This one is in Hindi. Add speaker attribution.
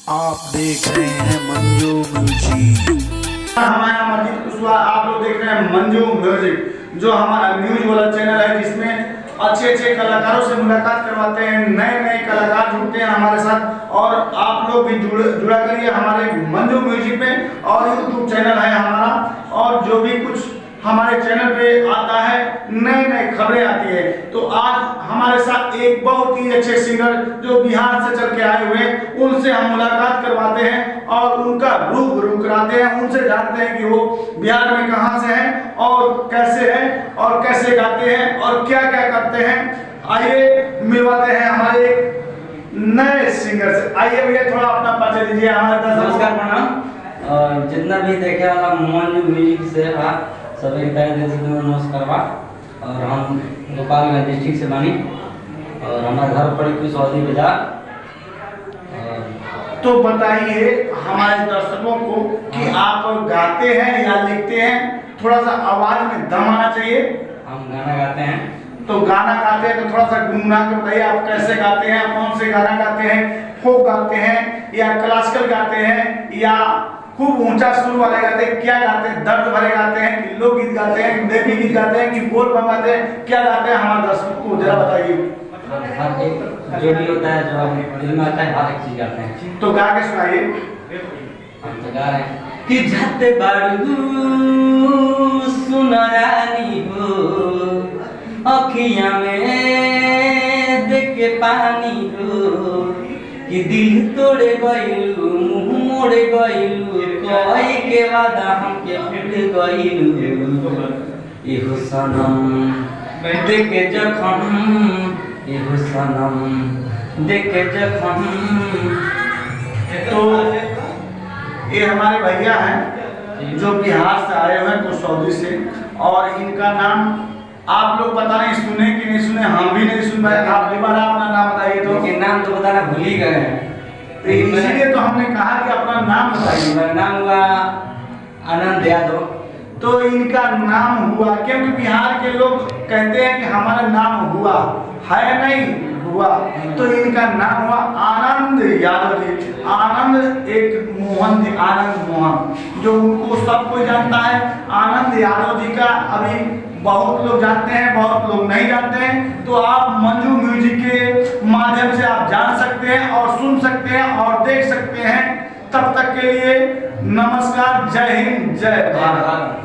Speaker 1: आप देख रहे हैं मंजू म्यूजिक।
Speaker 2: हमारा अमरजीत कुशवाहा, आप लोग देख रहे हैं मंजू म्यूजिक, जो हमारा न्यूज वाला चैनल है जिसमें अच्छे अच्छे कलाकारों से मुलाकात करवाते हैं, नए नए कलाकार जुड़ते हैं हमारे साथ। और आप लोग भी जुड़ा करिए हमारे मंजू म्यूजिक पे। और यूट्यूब चैनल है हमारा, और जो भी कुछ हमारे चैनल पे आता है, नए नए खबरें आती है। तो आज हमारे साथ एक बहुत ही अच्छे सिंगर जो बिहार से चल के आए हुए हैं, उनसे हम मुलाकात करवाते हैं और उनका रूबरू कराते हैं, उनसे जानते हैं कि वो बिहार में कहाँ से हैं और कैसे हैं और कैसे गाते हैं और क्या क्या करते हैं। आइए मिलवाते हैं हमारे नए सिंगर से। आइए भैया, थोड़ा अपना परिचय दीजिए हमारे दर्शकों।
Speaker 3: नमस्कार प्रणाम। और जितना भी देखे वाला मंजू म्यूजिक से सभी तय दिल से नमस्कार बा। और हम गोपालगंज डिस्ट्रिक्ट से बानी और हमारा घर पड़ी कुछ सऊदी बाजार।
Speaker 2: तो बताइए हमारे दर्शकों को कि आप गाते हैं या लिखते हैं? थोड़ा सा आवाज में दम आना चाहिए।
Speaker 3: हम गाना गाते हैं।
Speaker 2: तो गाना गाते हैं तो थोड़ा सा गुनगुना के बताइए, आप कैसे गाते हैं, कौन से गाना गाते हैं, फोक गाते हैं या क्लासिकल गाते हैं या खूब ऊंचा सुर वाले गाते हैं, क्या गाते हैं? दर्द भरे गाते हैं कि लोकगीत गाते हैं, देवी गीत गाते हैं कि बोल बम गाते हैं, क्या गाते हैं? हमारे दर्शकों को जरा बताइए।
Speaker 3: हर एक जो भी होता है, जो हम दिल में आता है, हर एक चीज गाते हैं।
Speaker 2: तो गा के सुनाइए।
Speaker 3: हम तो गा रहे हैं कि जाते बारू सुनरानी हो, अखियां में देख के पानी हो, कि दिल तोड़े गइलू, मुंह मोड़े गइलू, कोई के वादा हमके भूल गइलू। एहो सनम देख के जखम, एहो सनम देख के जखम।
Speaker 2: तो ये हमारे भैया हैं जो बिहार से आए हुए हैं, कुछ सऊदी से, और इनका नाम आप लोग पता नहीं सुने कि नहीं सुने, हम भी नहीं सुन पाए। आप दोबारा अपना नाम बताइए। तो
Speaker 3: लेकिन नाम तो बताना भूल ही गए हैं,
Speaker 2: तो इसीलिए तो हमने कहा कि अपना नाम बताइए।
Speaker 3: मेरा नाम हुआ आनंद यादव।
Speaker 2: तो इनका नाम हुआ क्योंकि बिहार के लोग कहते हैं कि हमारा नाम हुआ है, नहीं हुआ, तो इनका नाम हुआ आनंद यादव जी। आनंद एक मोहन जी, आनंद मोहन, जो उनको सब कोई जानता है। आनंद यादव जी का अभी बहुत लोग जानते हैं, बहुत लोग नहीं जानते हैं। तो आप मंजू म्यूजिक के माध्यम से आप जान सकते हैं और सुन सकते हैं और देख सकते हैं। तब तक के लिए नमस्कार, जय हिंद, जय भारत।